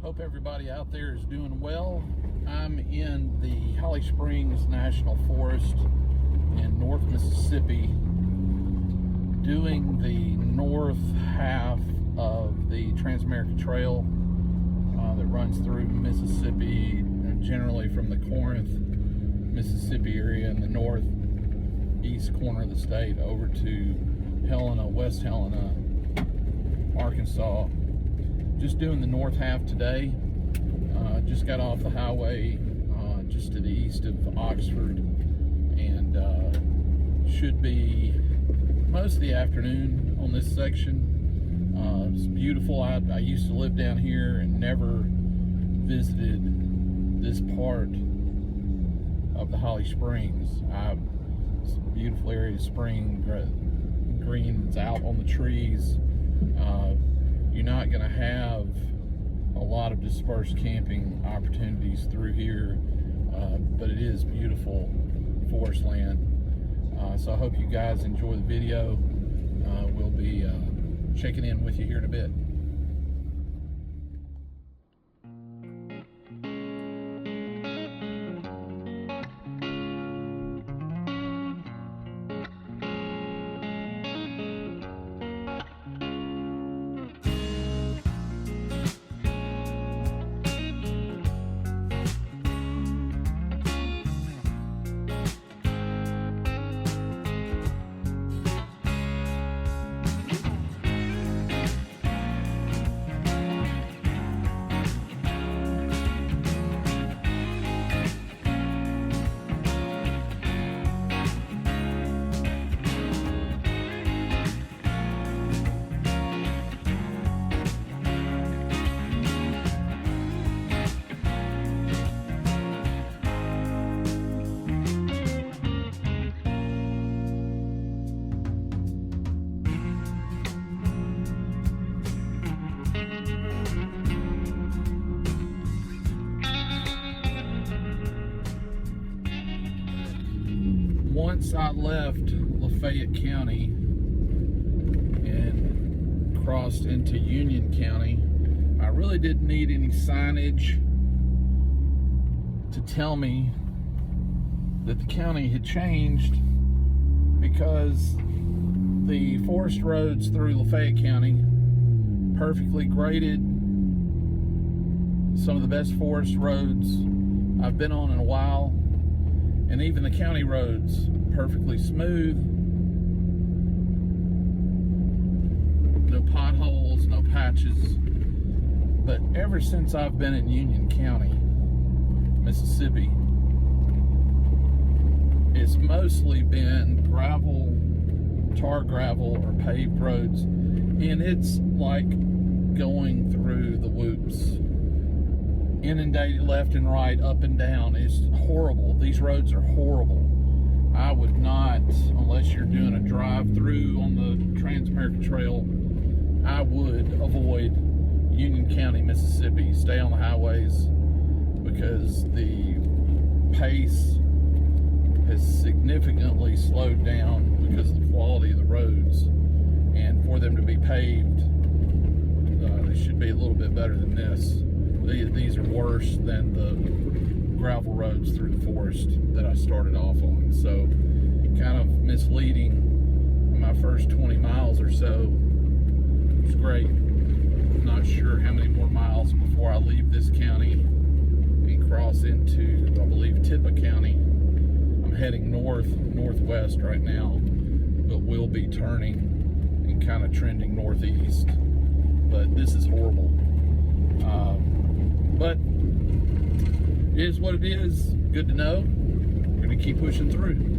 Hope everybody out there is doing well. I'm in the Holly Springs National Forest in North Mississippi, doing the north half of the Trans-America Trail that runs through Mississippi, generally from the Corinth, Mississippi area in the northeast corner of the state over to Helena, West Helena, Arkansas. Just doing the north half today. Just got off the highway just to the east of Oxford, and should be most of the afternoon on this section. It's beautiful. I used to live down here and never visited this part of the Holly Springs. It's a beautiful area, spring green, it's out on the trees. You're not going to have a lot of dispersed camping opportunities through here, but it is beautiful forest land. So I hope you guys enjoy the video. We'll be checking in with you here in a bit. Once I left Lafayette County and crossed into Union County, I really didn't need any signage to tell me that the county had changed, because the forest roads through Lafayette County, perfectly graded, some of the best forest roads I've been on in a while. And even the county roads, perfectly smooth. No potholes, no patches. But ever since I've been in Union County, Mississippi, it's mostly been gravel, tar gravel, or paved roads. And it's like going through the whoops. Inundated left and right, up and down. It's horrible. These roads are horrible. I would not, unless you're doing a drive-through on the Trans-America Trail, I would avoid Union County, Mississippi. Stay on the highways, because the pace has significantly slowed down because of the quality of the roads. And for them to be paved, they should be a little bit better than this. These are worse than the gravel roads through the forest that I started off on. So kind of misleading. My first 20 miles or so was great. I'm not sure how many more miles before I leave this county and cross into, I believe, TIPPAH County. I'm heading northwest right now, but we'll be turning and kind of trending northeast. But this is horrible. But it is what it is. Good to know. We're going to keep pushing through.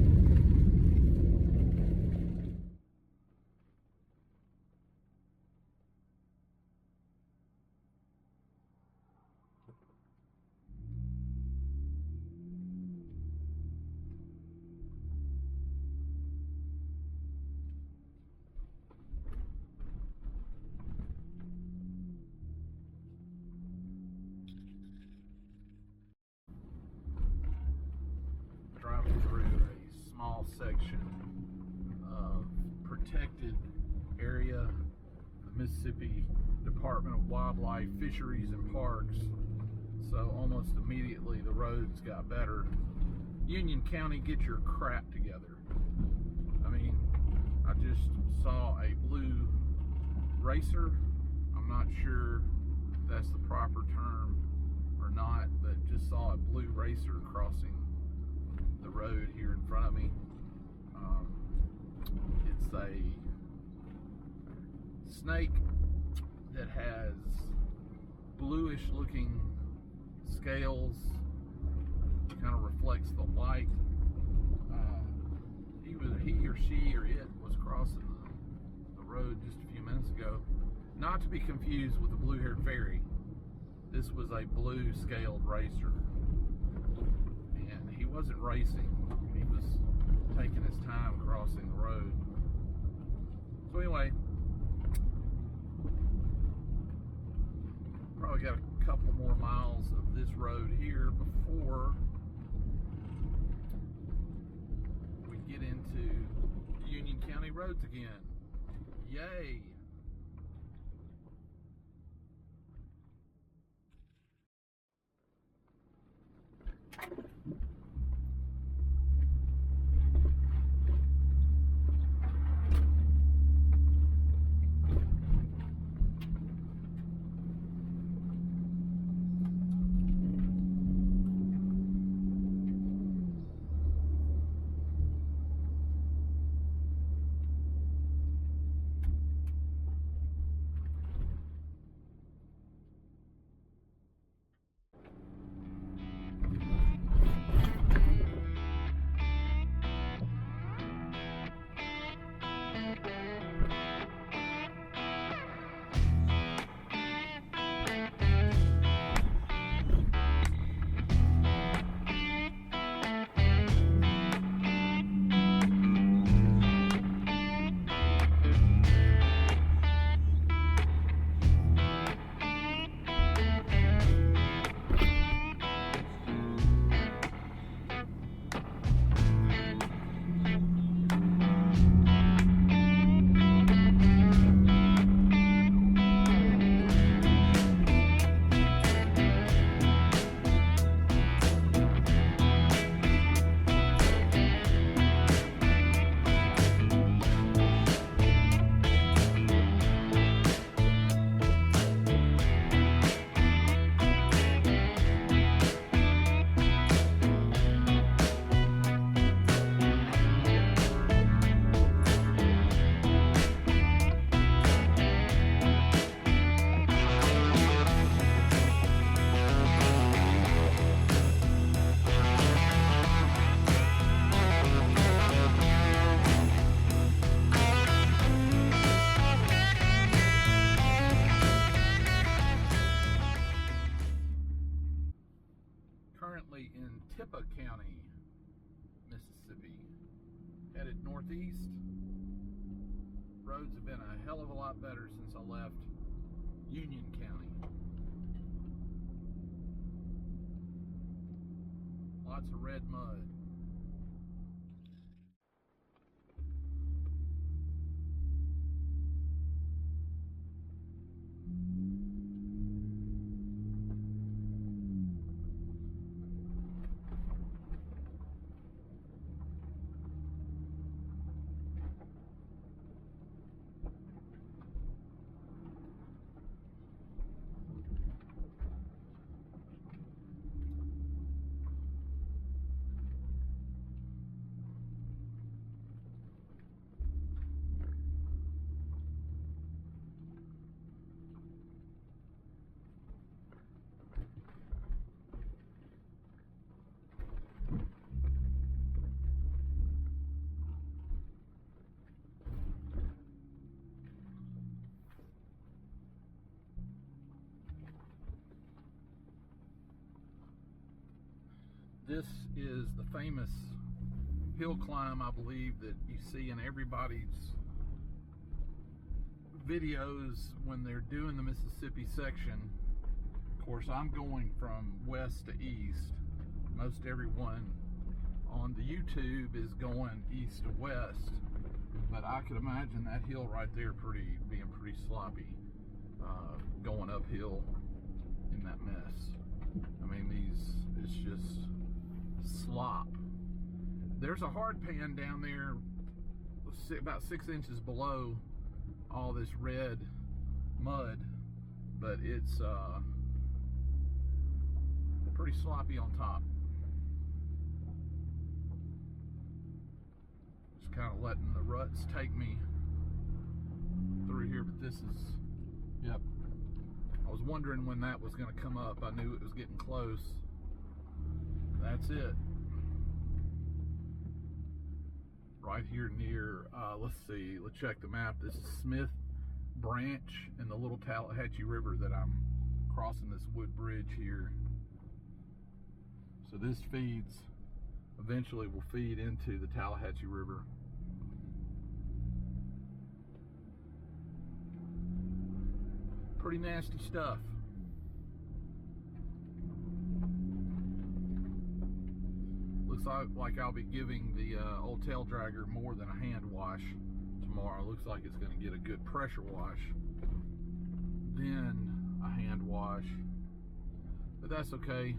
Driving through a small section of protected area the Mississippi Department of Wildlife, Fisheries and Parks. So almost immediately the roads got better. Union County, get your crap together. I mean, I just saw a blue racer. I'm not sure if that's the proper term or not, but just saw a blue racer crossing the road here in front of me. It's a snake that has bluish looking scales, kind of reflects the light. He or she or it was crossing the road just a few minutes ago. Not to be confused with the blue-haired fairy. This was a blue scaled racer, and he wasn't racing. He was taking his time crossing the road. So anyway, probably got a couple more miles of this road here before we get into Union County roads again. Yay! Currently in TIPPAH County, Mississippi, headed northeast. Roads have been a hell of a lot better since I left Union County. Lots of red mud. This is the famous hill climb, I believe, that you see in everybody's videos when they're doing the Mississippi section. Of course, I'm going from west to east. Most everyone on the YouTube is going east to west, but I I could imagine that hill right there being pretty sloppy, going uphill in that mess. I mean, it's just slop. There's a hard pan down there about 6 inches below all this red mud, but it's pretty sloppy on top. Just kind of letting the ruts take me through here, but this is, yep. I was wondering when that was going to come up. I knew it was getting close. That's it. Right here near, let's see, let's check the map. This is Smith Branch and the little Tallahatchie River that I'm crossing, this wood bridge here. So this feeds, eventually will feed into the Tallahatchie River. Pretty nasty stuff. Looks like I'll be giving the old tail dragger more than a hand wash tomorrow. Looks like it's going to get a good pressure wash, then a hand wash, but that's okay.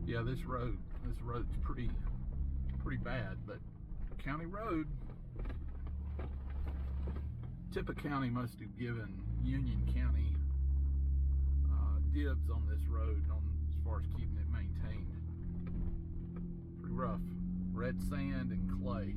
Yeah, this road's pretty bad, but county road. TIPPAH County must have given Union County dibs on this road as far as keeping it maintained. Pretty rough. Red sand and clay.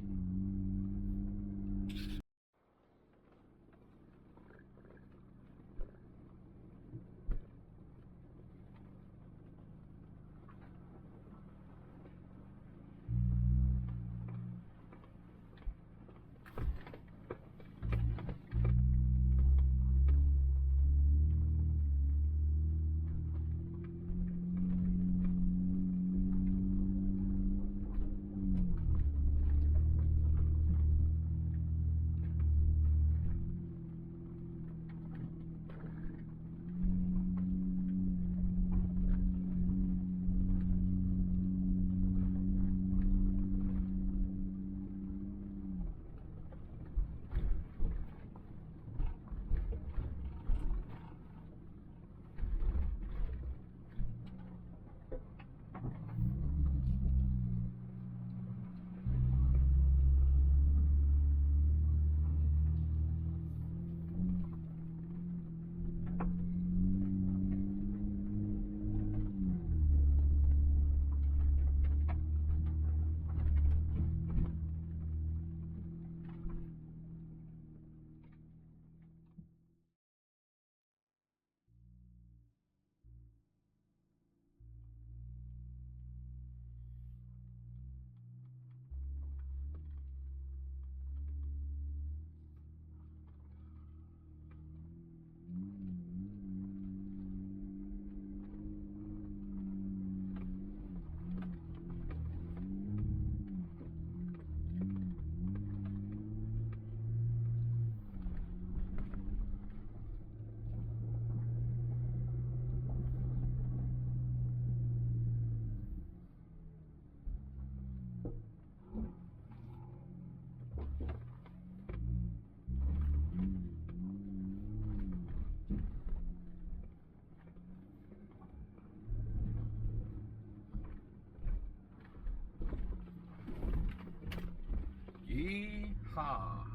Yeehaw.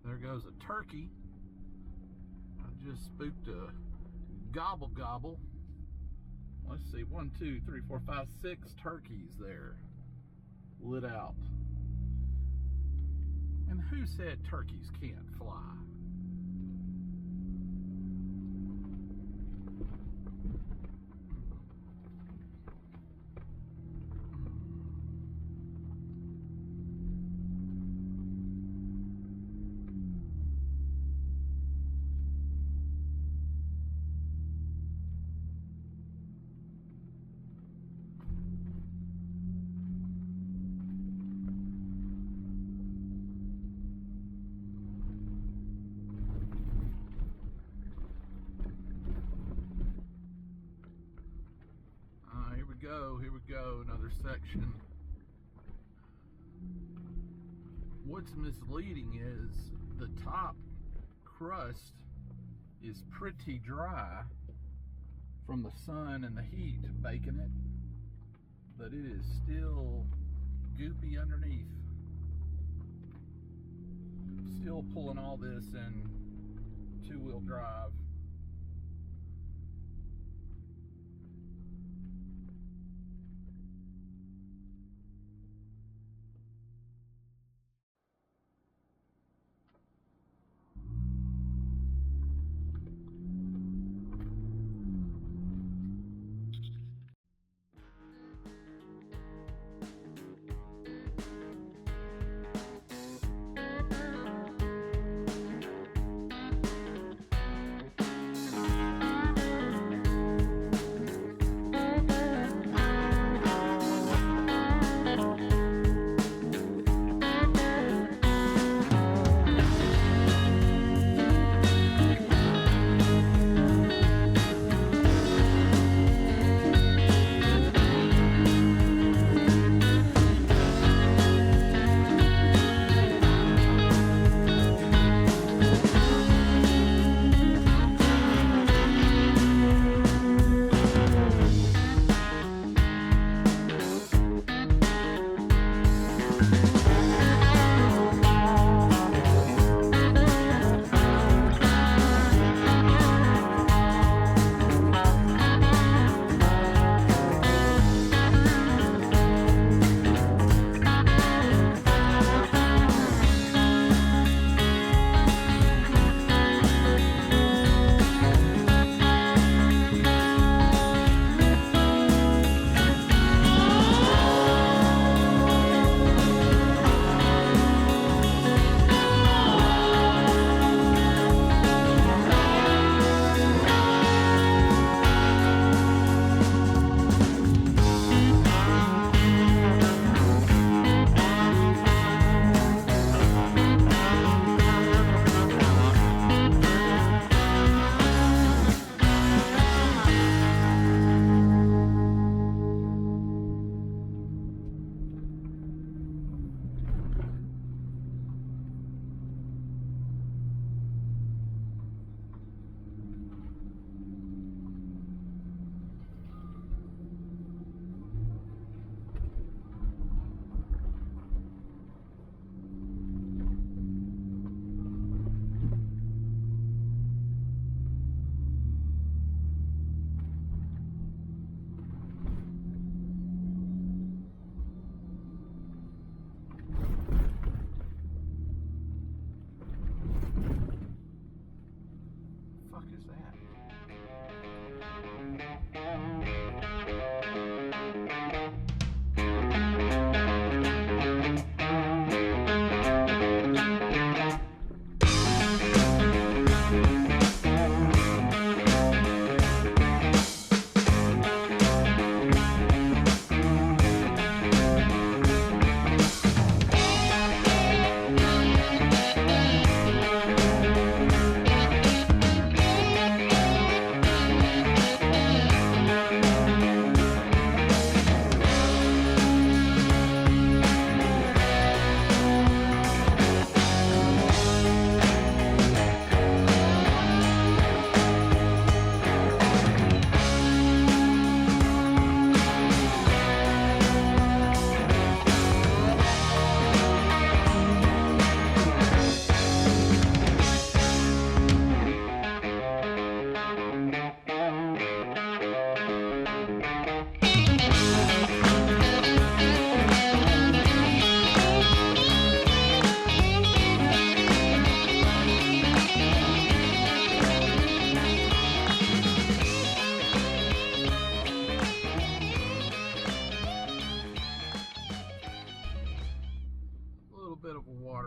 There goes a turkey. I just spooked a gobble gobble. Let's see, 1, 2, 3, 4, 5, 6 turkeys there lit out. And who said turkeys can't fly? go, another section. What's misleading is the top crust is pretty dry from the sun and the heat baking it, but it is still goopy underneath. Still pulling all this in two-wheel drive.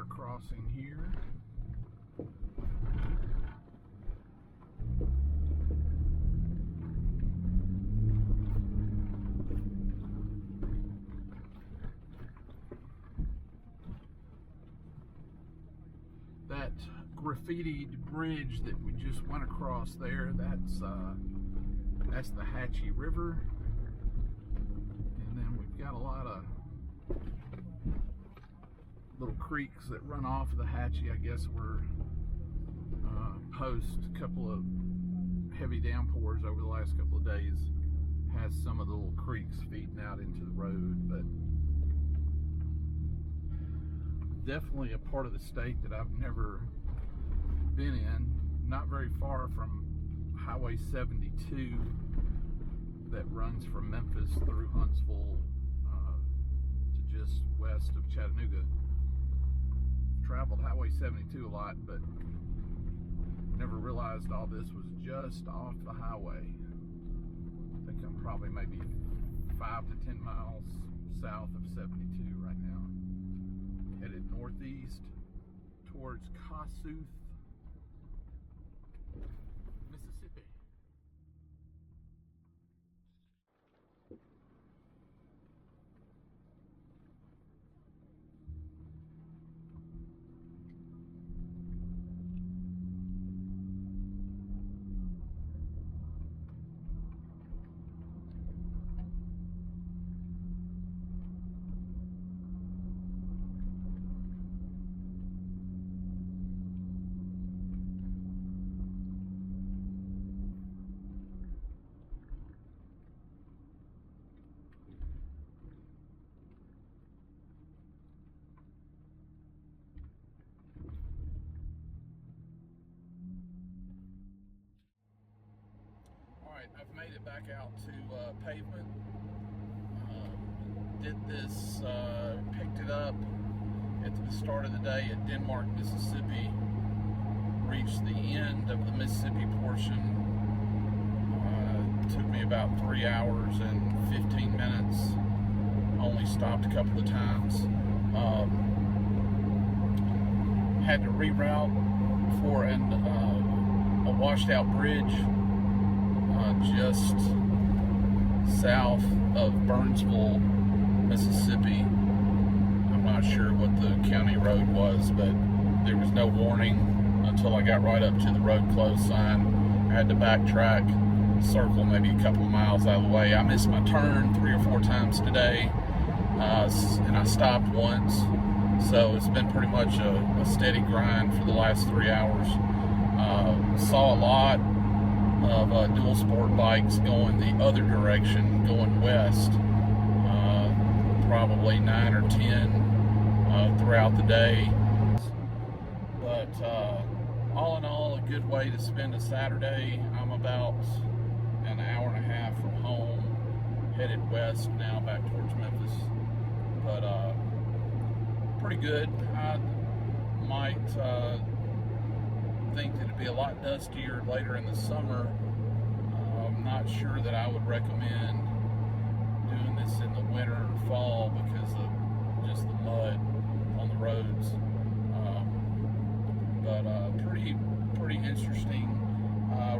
crossing here. That graffitied bridge that we just went across there, that's the Hatchie River. got a lot of little creeks that run off of the Hatchie. I guess we're post a couple of heavy downpours over the last couple of days has some of the little creeks feeding out into the road, but definitely a part of the state that I've never been in. Not very far from Highway 72 that runs from Memphis through Huntsville to just west of Chattanooga. Traveled Highway 72 a lot, but never realized all this was just off the highway. I think I'm probably maybe 5 to 10 miles south of 72 right now. Headed northeast towards Kossuth, Mississippi. I've made it back out to pavement. Did this, picked it up at the start of the day at Dennmark, Mississippi. Reached the end of the Mississippi portion. Took me about 3 hours and 15 minutes. Only stopped a couple of times. Had to reroute for a washed out bridge just south of Burnsville, Mississippi. I'm not sure what the county road was, but there was no warning until I got right up to the road closed sign. I had to backtrack, circle maybe a couple of miles out of the way. I missed my turn 3 or 4 times today, and I stopped once. So it's been pretty much a steady grind for the last 3 hours. Saw a lot of dual sport bikes going the other direction, going west, probably 9 or 10 throughout the day. But all in all, a good way to spend a Saturday. I'm about an hour and a half from home, headed west now back towards Memphis. But pretty good. I might think that it'd be a lot dustier later in the summer. I'm not sure that I would recommend doing this in the winter or fall because of just the mud on the roads. But pretty interesting.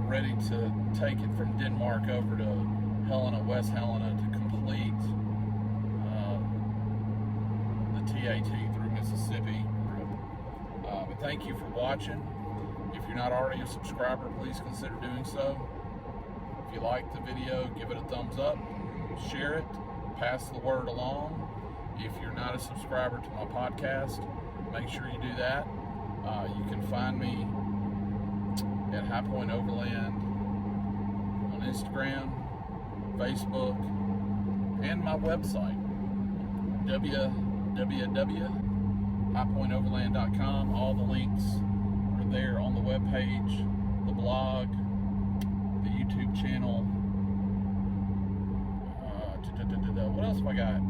Ready to take it from Denmark over to Helena, West Helena, to complete the TAT through Mississippi. But thank you for watching. If you're not already a subscriber, please consider doing so. If you like the video, give it a thumbs up, share it, pass the word along. If you're not a subscriber to my podcast, make sure you do that. You can find me at High Point Overland on Instagram, Facebook, and my website, www.highpointoverland.com. All the links are there on the webpage, the blog, the YouTube channel. What else have I got?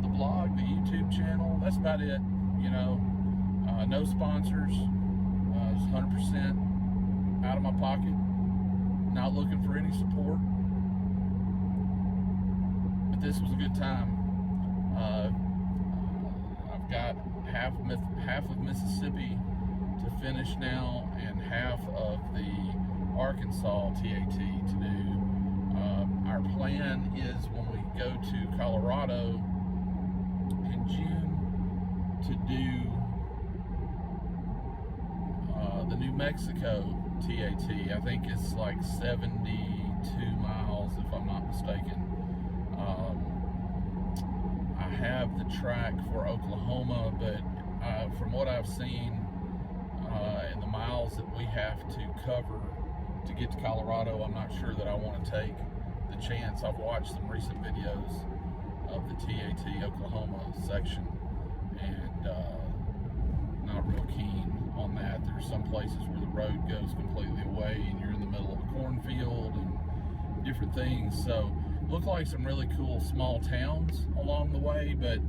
The blog, the YouTube channel. That's about it. You know, no sponsors. It's 100% out of my pocket. Not looking for any support. But this was a good time. I've got half of Mississippi to finish now, and half of the Arkansas TAT to do. Our plan is when we go to Colorado in June to do the New Mexico TAT. I think it's like 72 miles if I'm not mistaken. have the track for Oklahoma, but from what I've seen and the miles that we have to cover to get to Colorado, I'm not sure that I want to take the chance. I've watched some recent videos of the TAT Oklahoma section, and not real keen on that. There's some places where the road goes completely away and you're in the middle of a cornfield and different things. So look like some really cool small towns along the way, but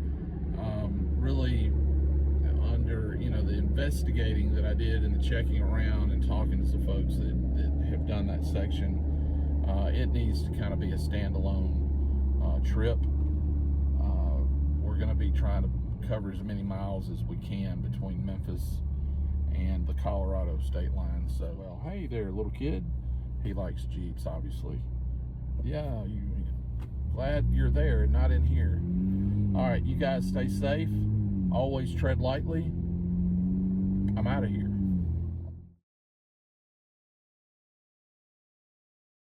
really under, you know, the investigating that I did and the checking around and talking to some folks that have done that section, it needs to kind of be a standalone trip. We're going to be trying to cover as many miles as we can between Memphis and the Colorado state line. So, well, hey there, little kid. He likes Jeeps, obviously. Yeah, glad you're there and not in here. All right, you guys stay safe. Always tread lightly. I'm out of here.